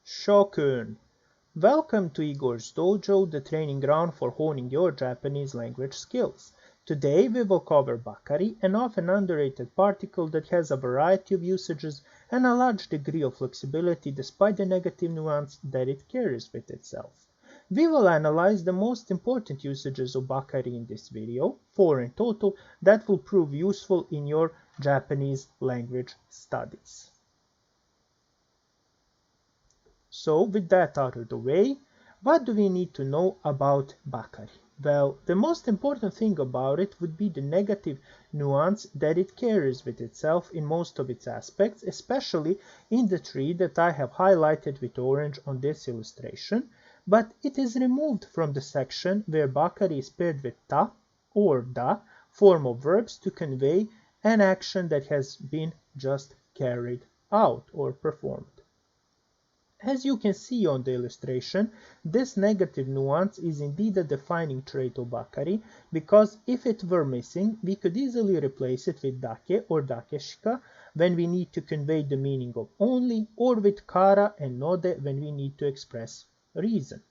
Shokun! Welcome to Igor's Dojo, the training ground for honing your Japanese language skills. Today we will cover Bakari, an often underrated particle that has a variety of usages and a large degree of flexibility despite the negative nuance that it carries with itself. We will analyze the most important usages of Bakari in this video, 4 in total, that will prove useful in your Japanese language studies. So, with that out of the way, what do we need to know about Bakari? Well, the most important thing about it would be the negative nuance that it carries with itself in most of its aspects, especially in the three that I have highlighted with orange on this illustration, but it is removed from the section where Bakari is paired with ta or da form of verbs to convey an action that has been just carried out or performed. As you can see on the illustration, this negative nuance is indeed a defining trait of Bakari, because if it were missing, we could easily replace it with dake or dakeshika when we need to convey the meaning of only, or with kara and node when we need to express reason.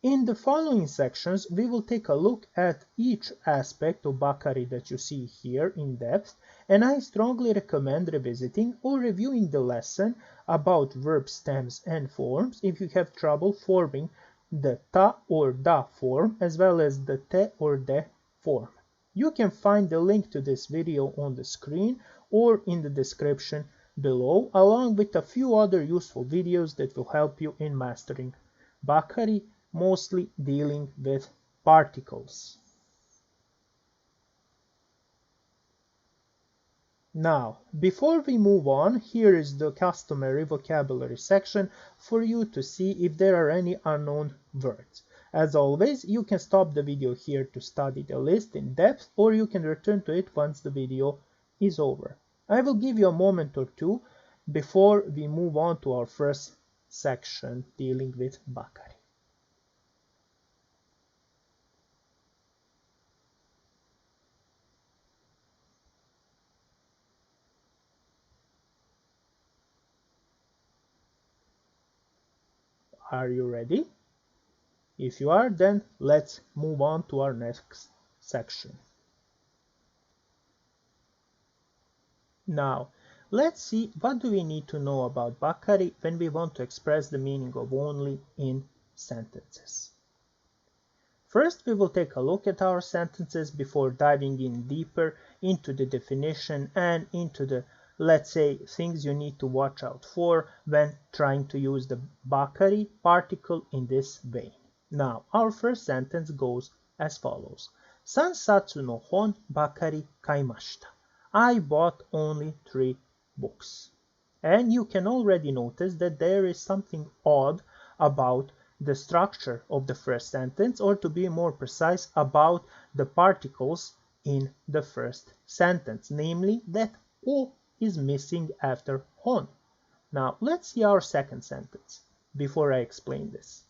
In the following sections, we will take a look at each aspect of Bakari that you see here in depth, and I strongly recommend revisiting or reviewing the lesson about verb stems and forms if you have trouble forming the ta or da form as well as the te or de form. You can find the link to this video on the screen or in the description below, along with a few other useful videos that will help you in mastering Bakari, mostly dealing with particles. Now, before we move on, here is the customary vocabulary section for you to see if there are any unknown words. As always, you can stop the video here to study the list in depth, or you can return to it once the video is over. I will give you a moment or two before we move on to our first section dealing with Bakari. Are you ready? If you are, then let's move on to our next section. Now, let's see what do we need to know about Bakari when we want to express the meaning of only in sentences. First, we will take a look at our sentences before diving in deeper into the definition and into the, let's say, things you need to watch out for when trying to use the Bakari particle in this vein. Now, our first sentence goes as follows. Sansatsu no hon bakari kaimashita. I bought only 3 books. And you can already notice that there is something odd about the structure of the first sentence, or to be more precise, about the particles in the first sentence, namely that o is missing after hon. Now, let's see our second sentence before I explain this.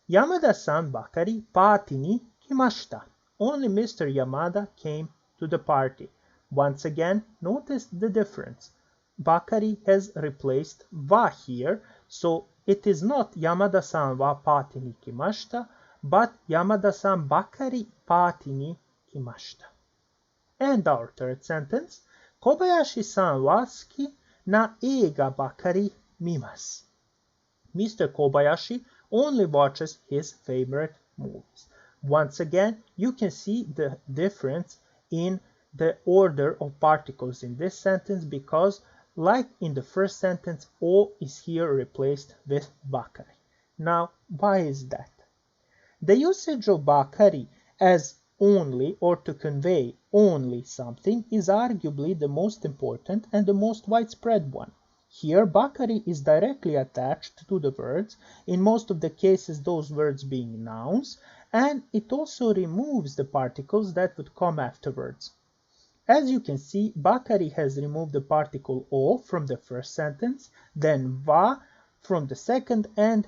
Yamada-san bakari party ni kimashita. Only Mr. Yamada came to the party. Once again, notice the difference. Bakari has replaced wa here, so it is not Yamada-san wa party ni kimashita, but Yamada-san bakari party ni kimashita. And our third sentence. Kobayashi-san wa suki na eiga bakari mimasu. Mr. Kobayashi only watches his favorite movies. Once again, you can see the difference in the order of particles in this sentence because, like in the first sentence, o is here replaced with bakari. Now, why is that? The usage of bakari as only or to convey only something is arguably the most important and the most widespread one. Here, bakari is directly attached to the words, in most of the cases those words being nouns, and it also removes the particles that would come afterwards. As you can see, Bakari has removed the particle o from the first sentence, then va from the second, and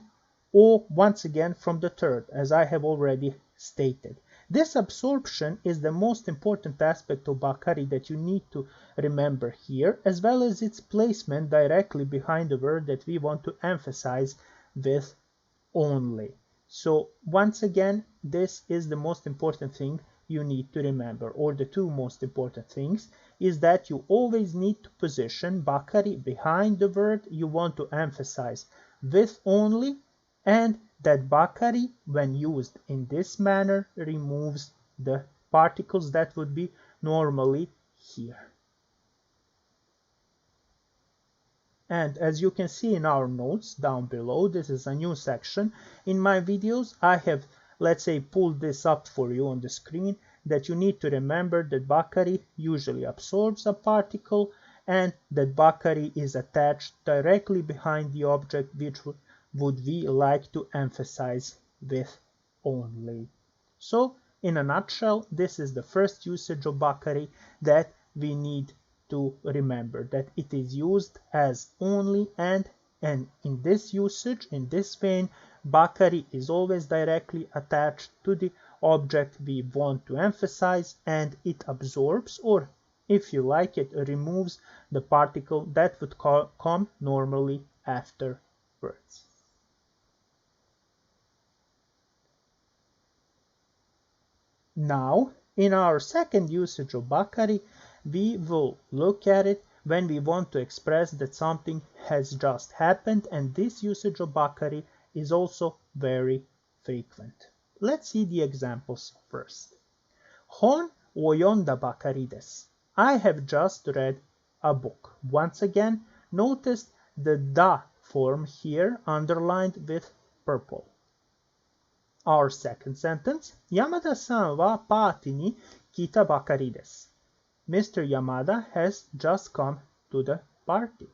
o once again from the third, as I have already stated. This absorption is the most important aspect of Bakari that you need to remember here, as well as its placement directly behind the word that we want to emphasize with only. So once again, this is the most important thing you need to remember, or the two most important things, is that you always need to position Bakari behind the word you want to emphasize with only, and that Bakari, when used in this manner, removes the particles that would be normally here. And as you can see in our notes down below, this is a new section. In my videos, I have, let's say, pulled this up for you on the screen, that you need to remember that Bakari usually absorbs a particle and that Bakari is attached directly behind the object which would we like to emphasize with only. So, in a nutshell, this is the first usage of Bakari that we need to remember, that it is used as only, and in this usage, in this vein, Bakari is always directly attached to the object we want to emphasize, and it absorbs, or if you like it, removes the particle that would come normally afterwards. Now, in our second usage of Bakari, we will look at it when we want to express that something has just happened, and this usage of Bakari is also very frequent. Let's see the examples first. Hon oyonda Bakari desu. I have just read a book. Once again, notice the da form here underlined with purple. Our second sentence, Yamada-san wa party ni kita bakari desu. Mr. Yamada has just come to the party.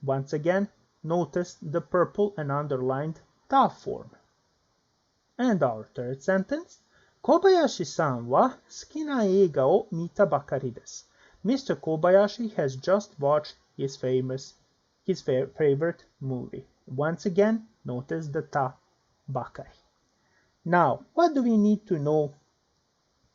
Once again, notice the purple and underlined ta form. And our third sentence, Kobayashi-san wa suki na eiga o mita bakari desu. Mr. Kobayashi has just watched his favorite movie. Once again, notice the ta bakari. Now, what do we need to know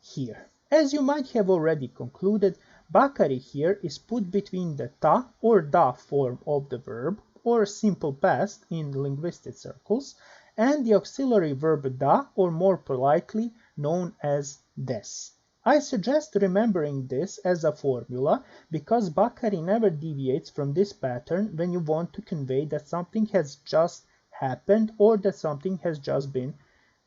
here? As you might have already concluded, Bakari here is put between the ta or da form of the verb, or simple past in linguistic circles, and the auxiliary verb da, or more politely known as des. I suggest remembering this as a formula because Bakari never deviates from this pattern when you want to convey that something has just happened or that something has just been,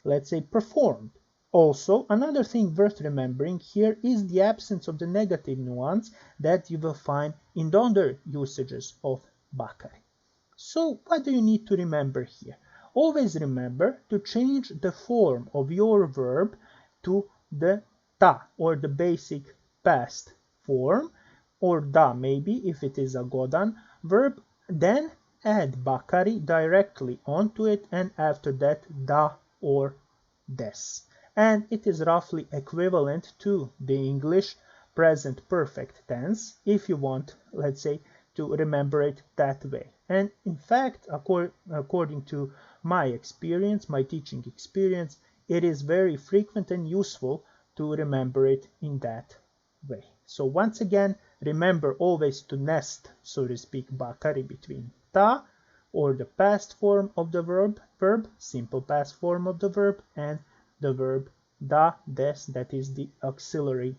let's say, performed. Also, another thing worth remembering here is the absence of the negative nuance that you will find in the other usages of Bakari. So, what do you need to remember here? Always remember to change the form of your verb to the ta, or the basic past form, or da maybe if it is a godan verb, then add Bakari directly onto it, and after that da or des. And it is roughly equivalent to the English present perfect tense if you want, let's say, to remember it that way. And in fact, according to my experience, my teaching experience, it is very frequent and useful to remember it in that way. So once again, remember always to nest, so to speak, Bakari between ta, or the past form of the verb, simple past form of the verb, and the verb da, des, that is the auxiliary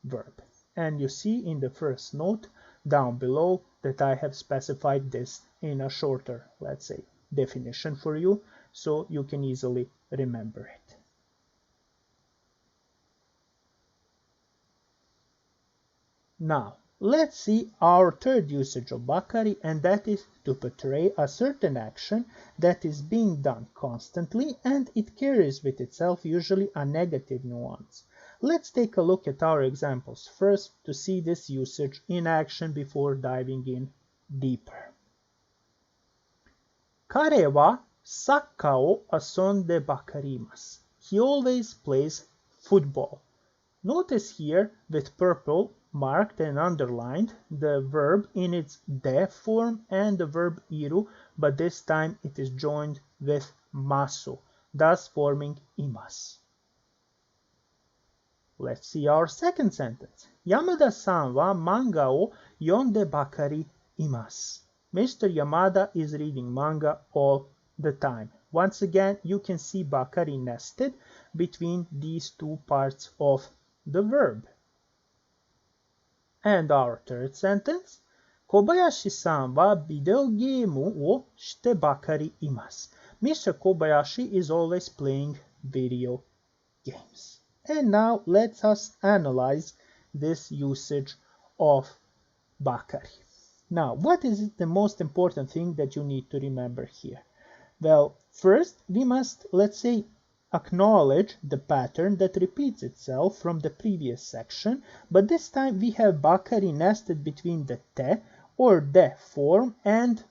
verb. And you see in the first note down below that I have specified this in a shorter, let's say, definition for you, so you can easily remember it. Now, let's see our third usage of Bakari, and that is to portray a certain action that is being done constantly, and it carries with itself usually a negative nuance. Let's take a look at our examples first to see this usage in action before diving in deeper. Kare wa sakka o asonde bakarimasu. He always plays football. Notice here with purple marked and underlined the verb in its de form and the verb iru, but this time it is joined with masu, thus forming imasu. Let's see our second sentence. Yamada-san wa manga o yonde bakari imasu. Mr. Yamada is reading manga all the time. Once again, you can see Bakari nested between these two parts of the verb. And our third sentence, 小林さんはビデオゲームをしてばかりいます。Mr. Kobayashi is always playing video games. And now let us analyze this usage of Bakari. Now, what is the most important thing that you need to remember here? Well, first, we must, let's say, acknowledge the pattern that repeats itself from the previous section, but this time we have Bakari nested between the te or de form and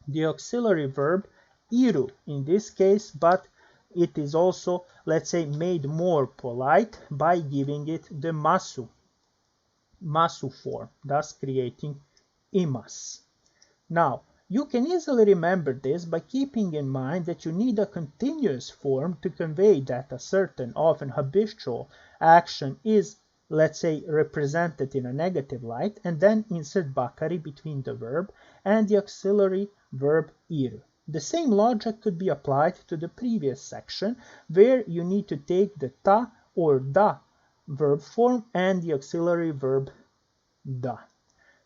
the auxiliary verb iru in this case, but it is also, let's say, made more polite by giving it the masu form, thus creating imas. Now, you can easily remember this by keeping in mind that you need a continuous form to convey that a certain, often habitual action is, let's say, represented in a negative light, and then insert Bakari between the verb and the auxiliary verb iru. The same logic could be applied to the previous section, where you need to take the ta or da verb form and the auxiliary verb da.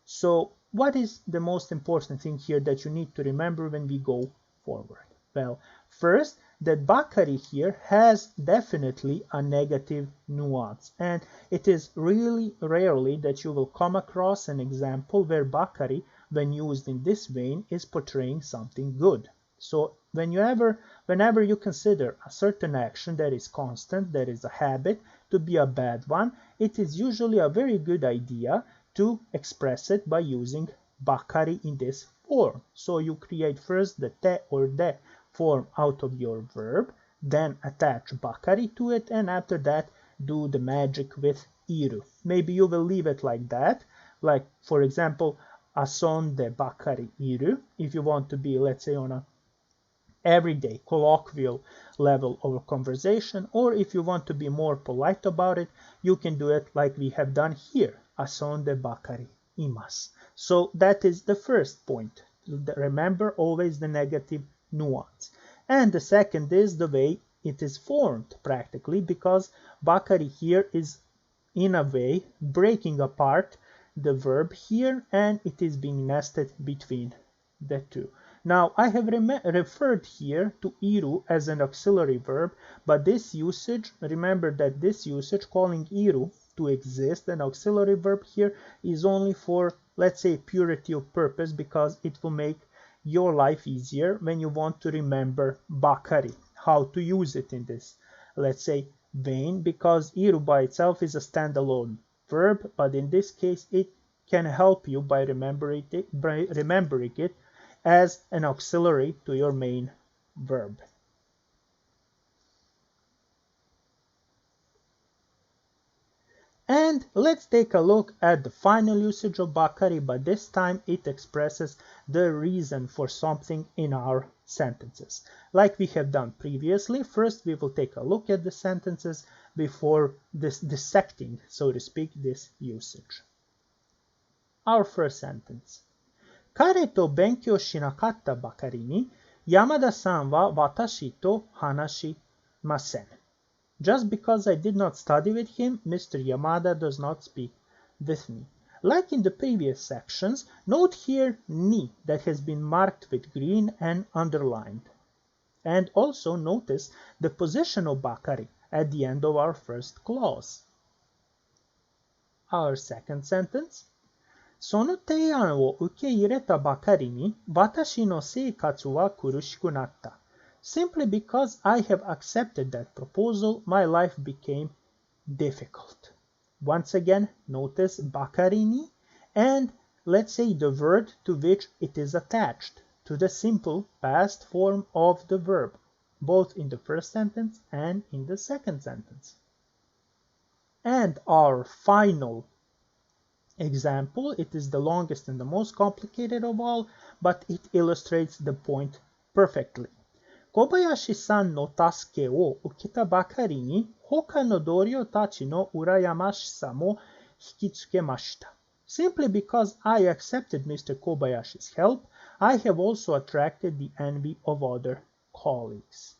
So, what is the most important thing here that you need to remember when we go forward? Well, first, that Bakari here has definitely a negative nuance, and it is really rarely that you will come across an example where Bakari, when used in this vein, is portraying something good. So whenever you consider a certain action that is constant, that is a habit, to be a bad one, it is usually a very good idea to express it by using Bakari in this form. So you create first the te or de form out of your verb, then attach Bakari to it, and after that do the magic with iru. Maybe you will leave it like that, like for example, asonde Bakari iru, if you want to be, let's say, on a everyday colloquial level of conversation, or if you want to be more polite about it, you can do it like we have done here, asonde Bakari imas. So that is the first point. Remember always the negative nuance. And the second is the way it is formed practically, because Bakari here is in a way breaking apart the verb here, and it is being nested between the two. Now, I have referred here to iru as an auxiliary verb, but this usage, remember that this usage, calling iru to exist, an auxiliary verb here, is only for, let's say, purity of purpose, because it will make your life easier when you want to remember Bakari, how to use it in this, let's say, vein, because iru by itself is a standalone verb, but in this case, it can help you by remembering it as an auxiliary to your main verb. And let's take a look at the final usage of Bakari, but this time it expresses the reason for something in our sentences. Like we have done previously, first we will take a look at the sentences before dissecting, so to speak, this usage. Our first sentence. 彼と勉強しなかったばかりに、山田さんは私と話しません。Just because I did not study with him, Mr. Yamada does not speak with me. Like in the previous sections, note here ni that has been marked with green and underlined. And also notice the position of Bakari at the end of our first clause. Our second sentence. その提案を受け入れたばかりに、私の生活は苦しくなった。Simply because I have accepted that proposal, my life became difficult. Once again, notice Bakari ni, and let's say the word to which it is attached, to the simple past form of the verb, both in the first sentence and in the second sentence. And our final example, it is the longest and the most complicated of all, but it illustrates the point perfectly. 小林さんの助けを受けたばかりに、他の同僚たちの羨ましさも引きつけました。Simply because I accepted Mr. Kobayashi's help, I have also attracted the envy of other colleagues.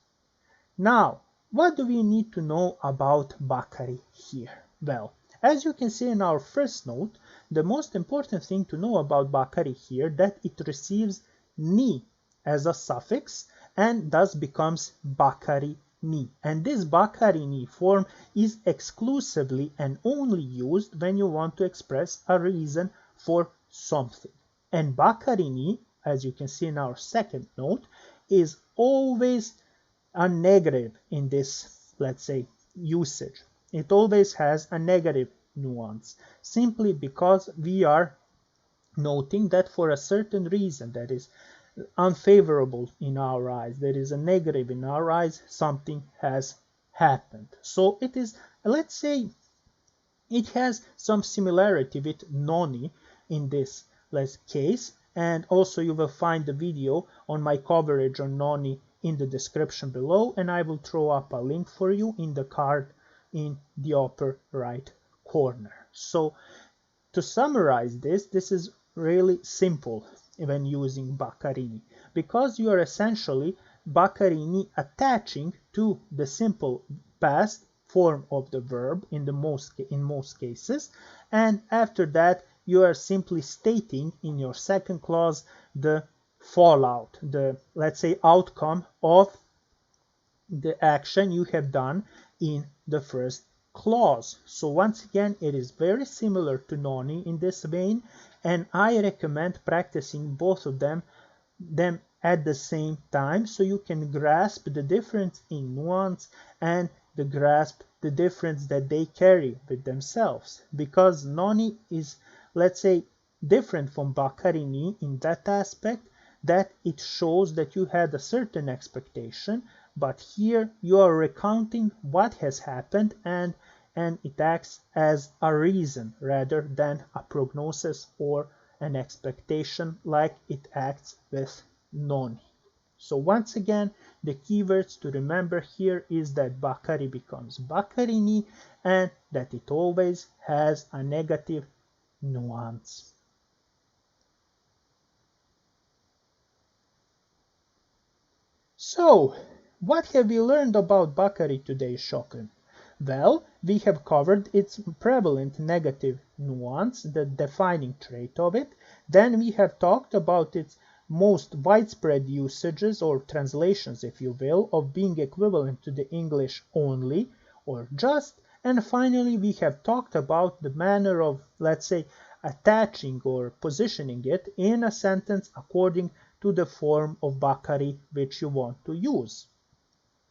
Now, what do we need to know about Bakari here? Well, as you can see in our first note, the most important thing to know about Bakari here that it receives ni as a suffix and thus becomes Bakari ni. And this Bakari ni form is exclusively and only used when you want to express a reason for something. And Bakari ni, as you can see in our second note, is always a negative in this, let's say, usage. It always has a negative nuance, simply because we are noting that for a certain reason that is unfavorable in our eyes, there is a negative in our eyes, something has happened. So it is, let's say, it has some similarity with Noni in this case, and also you will find the video on my coverage on Noni in the description below, and I will throw up a link for you in the card in the upper right corner. So to summarize this is really simple when using Bakari ni, because you are essentially Bakari ni attaching to the simple past form of the verb in most cases, and after that you are simply stating in your second clause the fallout, the, let's say, outcome of the action you have done in the first clause. So once again, it is very similar to Noni in this vein, and I recommend practicing both of them at the same time so you can grasp the difference in nuance and grasp the difference that they carry with themselves, because Noni is, let's say, different from Bakari ni in that aspect that it shows that you had a certain expectation, but here you are recounting what has happened, and it acts as a reason rather than a prognosis or an expectation like it acts with Noni. So once again, the keywords to remember here is that Bakari becomes Bakari ni and that it always has a negative nuance. So, what have we learned about Bakari today, Shokun? Well, we have covered its prevalent negative nuance, the defining trait of it. Then we have talked about its most widespread usages or translations, if you will, of being equivalent to the English only or just. And finally, we have talked about the manner of, let's say, attaching or positioning it in a sentence according to the form of Bakari which you want to use.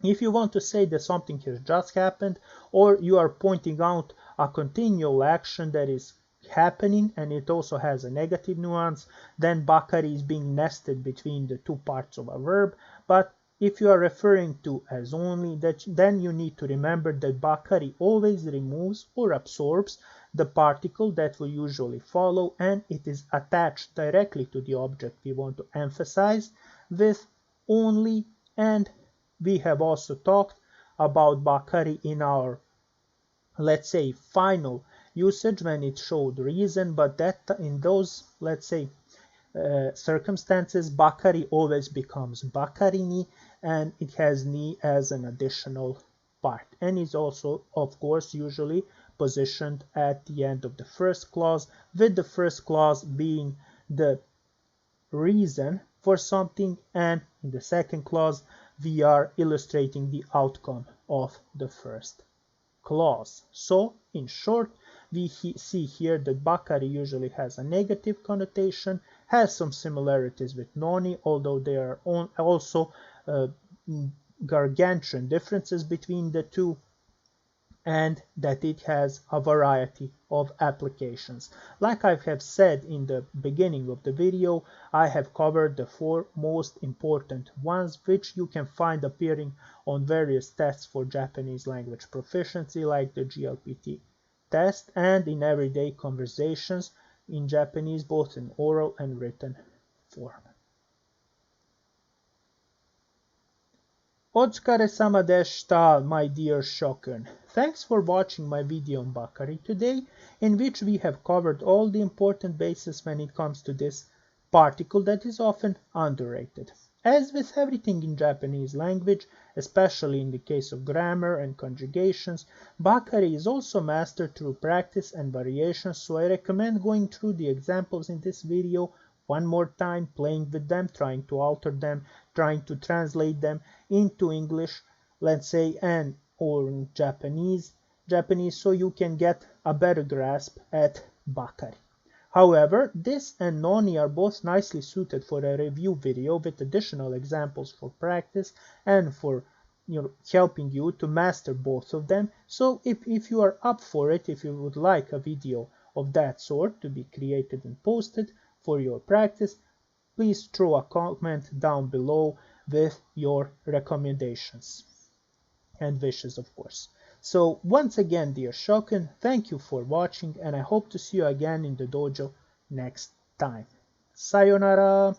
If you want to say that something has just happened, or you are pointing out a continual action that is happening and it also has a negative nuance, then Bakari is being nested between the two parts of a verb. But if you are referring to as only, then you need to remember that Bakari always removes or absorbs the particle that will usually follow, and it is attached directly to the object we want to emphasize with only. And we have also talked about Bakari in our, let's say, final usage when it showed reason, but that in those, let's say, circumstances, Bakari always becomes Bakari ni, and it has ni as an additional part, and is also, of course, usually positioned at the end of the first clause, with the first clause being the reason for something, and in the second clause we are illustrating the outcome of the first clause. So in short, we see here that Bakari usually has a negative connotation, has some similarities with Noni, although there are also gargantuan differences between the two, and that it has a variety of applications. Like I have said in the beginning of the video, I have covered the 4 most important ones, which you can find appearing on various tests for Japanese language proficiency, like the GLPT test, and in everyday conversations in Japanese, both in oral and written form. Otsukare-sama deshita, my dear Shokun. Thanks for watching my video on Bakari today, in which we have covered all the important bases when it comes to this particle that is often underrated. As with everything in Japanese language, especially in the case of grammar and conjugations, Bakari is also mastered through practice and variation, so I recommend going through the examples in this video one more time, playing with them, trying to alter them, trying to translate them into English, let's say, and or Japanese, so you can get a better grasp at Bakari. However, this and Noni are both nicely suited for a review video with additional examples for practice and for helping you to master both of them. So if you are up for it, if you would like a video of that sort to be created and posted for your practice, please throw a comment down below with your recommendations and wishes, of course. So once again, dear Shokin, thank you for watching, and I hope to see you again in the dojo next time. Sayonara!